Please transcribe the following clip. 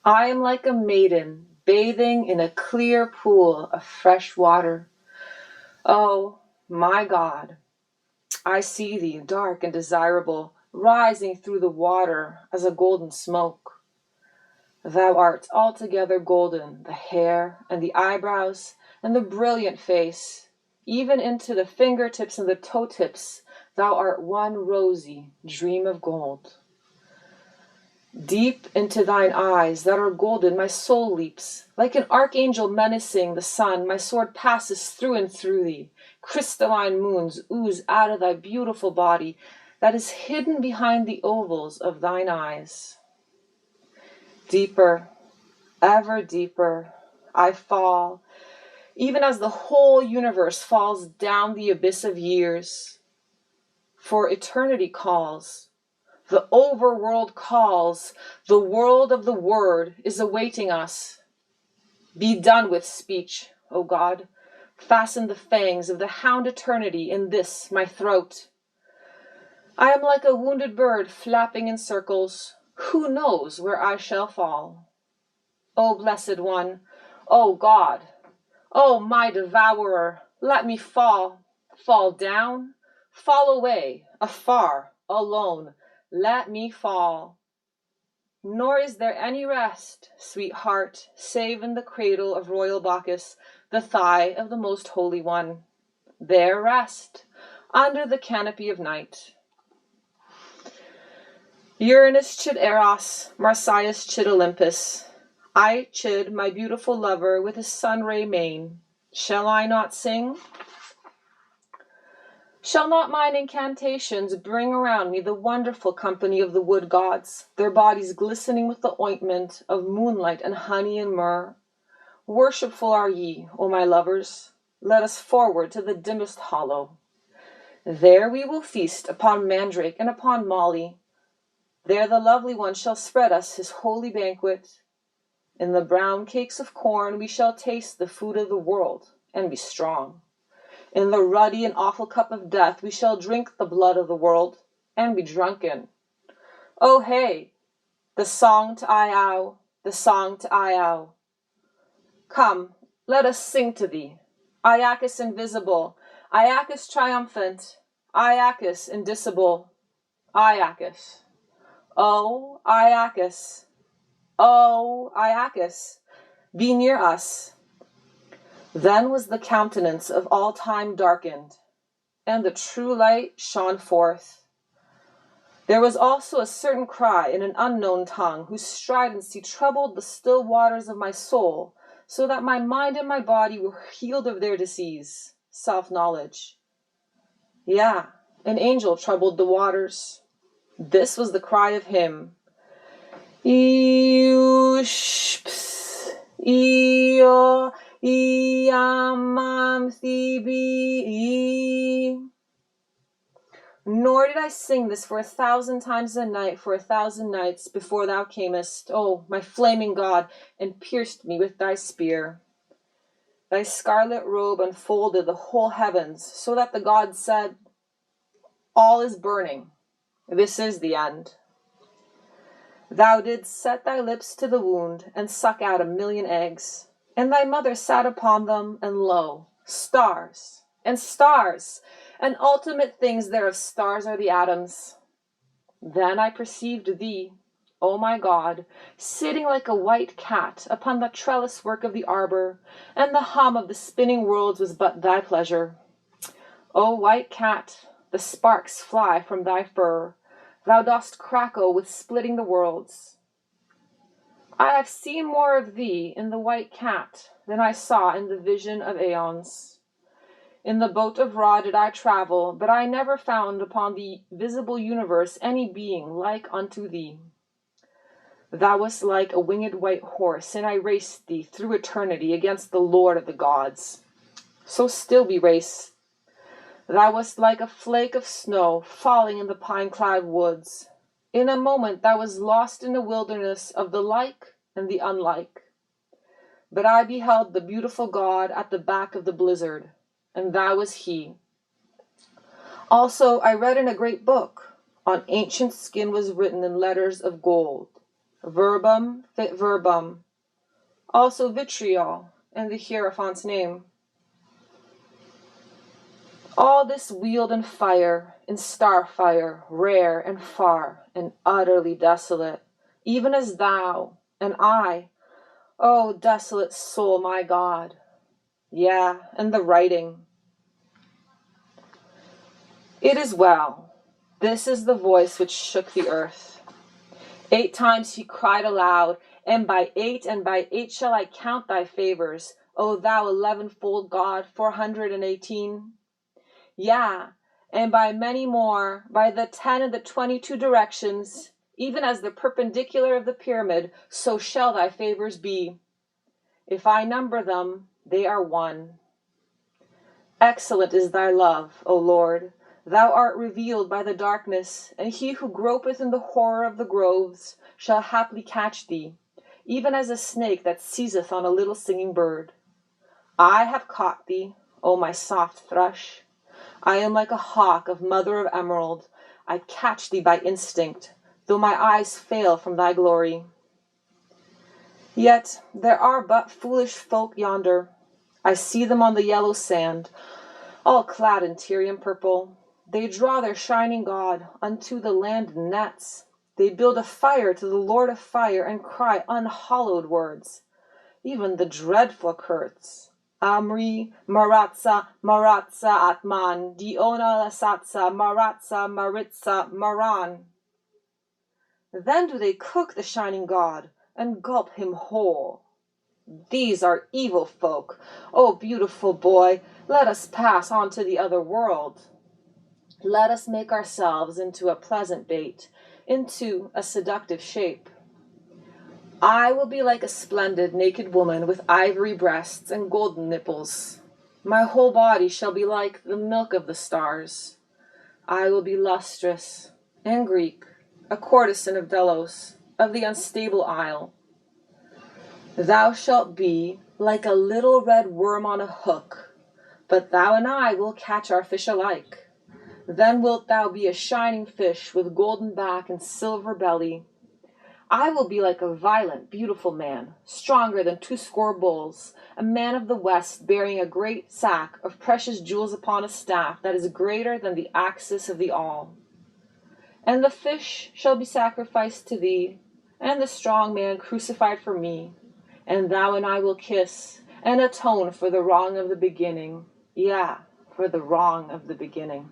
I am like a maiden bathing in a clear pool of fresh water. Oh, my God, I see thee, dark and desirable, rising through the water as a golden smoke. Thou art altogether golden, the hair and the eyebrows and the brilliant face, even into the fingertips and the toe tips, thou art one rosy dream of gold. Deep into thine eyes that are golden my soul leaps, like an archangel menacing the sun, my sword passes through and through thee. Crystalline moons ooze out of thy beautiful body that is hidden behind the ovals of thine eyes. Deeper, ever deeper, I fall, even as the whole universe falls down the abyss of years. For eternity calls, the overworld calls, the world of the word is awaiting us. Be done with speech, O God. Fasten the fangs of the hound eternity in this, my throat. I am like a wounded bird flapping in circles. Who knows where I shall fall? O Blessed One, O God, O my devourer, let me fall down, fall away, afar, alone, let me fall. Nor is there any rest, sweetheart, save in the cradle of royal Bacchus, the thigh of the most holy one. There rest, under the canopy of night. Uranus chid Eros, Marsyas chid Olympus. I chid my beautiful lover with his sun-ray mane. Shall I not sing? Shall not mine incantations bring around me the wonderful company of the wood gods, their bodies glistening with the ointment of moonlight and honey and myrrh? Worshipful are ye, O my lovers. Let us forward to the dimmest hollow. There we will feast upon mandrake and upon molly. There the lovely one shall spread us his holy banquet. In the brown cakes of corn we shall taste the food of the world and be strong. In the ruddy and awful cup of death we shall drink the blood of the world and be drunken. Oh hey, the song to Iao, the song to Iao. Come, let us sing to thee. Iacchus invisible, Iacchus triumphant, Iacchus indicible, Iacchus. Oh, Iacchus. Oh, Iacchus, be near us. Then was the countenance of all time darkened, and the true light shone forth. There was also a certain cry in an unknown tongue, whose stridency troubled the still waters of my soul, so that my mind and my body were healed of their disease, self-knowledge. Yeah, an angel troubled the waters. This was the cry of him. Iushps, Io, Iamam Thibi. Nor did I sing this for 1,000 times a night, for 1,000 nights before thou camest, O my flaming God, and pierced me with thy spear. Thy scarlet robe unfolded the whole heavens, so that the gods said, all is burning, this is the end. Thou didst set thy lips to the wound, and suck out 1,000,000 eggs, and thy mother sat upon them, and lo, stars, and ultimate things thereof stars are the atoms. Then I perceived thee, O my God, sitting like a white cat upon the trellis work of the arbor, and the hum of the spinning worlds was but thy pleasure. O white cat, the sparks fly from thy fur, thou dost crackle with splitting the worlds. I have seen more of thee in the white cat than I saw in the vision of aeons. In the boat of Ra did I travel, but I never found upon the visible universe any being like unto thee. Thou wast like a winged white horse, and I raced thee through eternity against the Lord of the gods. So still we race. Thou wast like a flake of snow falling in the pine-clad woods. In a moment thou wast lost in the wilderness of the like and the unlike. But I beheld the beautiful God at the back of the blizzard, and thou was he. Also I read in a great book, on ancient skin was written in letters of gold, verbum fit verbum, also vitriol and the Hierophant's name. All this wheeled in fire, in star fire, rare and far and utterly desolate, even as thou and I, O desolate soul, my God. Yeah, and the writing. It is well. This is the voice which shook the earth. 8 times he cried aloud, and by 8 shall I count thy favors, O thou 11-fold God, 418. Yeah, and by many more, by the 10 and the 22 directions, even as the perpendicular of the pyramid, so shall thy favors be. If I number them, they are one. Excellent is thy love, O Lord. Thou art revealed by the darkness, and he who gropeth in the horror of the groves shall haply catch thee, even as a snake that seizeth on a little singing bird. I have caught thee, O my soft thrush. I am like a hawk of mother of emerald. I catch thee by instinct, though my eyes fail from thy glory. Yet there are but foolish folk yonder. I see them on the yellow sand, all clad in Tyrian purple. They draw their shining God unto the land in nets. They build a fire to the Lord of fire and cry unhallowed words. Even the dreadful curse. Amri, Maratza, Maratza, Atman, Diona, Lasatza, Maratza, Maritza, Maran. Then do they cook the shining God and gulp him whole. These are evil folk. O beautiful boy, let us pass on to the other world. Let us make ourselves into a pleasant bait, into a seductive shape. I will be like a splendid naked woman with ivory breasts and golden nipples. My whole body shall be like the milk of the stars. I will be lustrous and Greek, a courtesan of Delos, of the unstable isle. Thou shalt be like a little red worm on a hook, but thou and I will catch our fish alike. Then wilt thou be a shining fish with golden back and silver belly. I will be like a violent, beautiful man, stronger than 20 bulls, a man of the west bearing a great sack of precious jewels upon a staff that is greater than the axis of the all. And the fish shall be sacrificed to thee, and the strong man crucified for me, and thou and I will kiss and atone for the wrong of the beginning. Yeah, for the wrong of the beginning.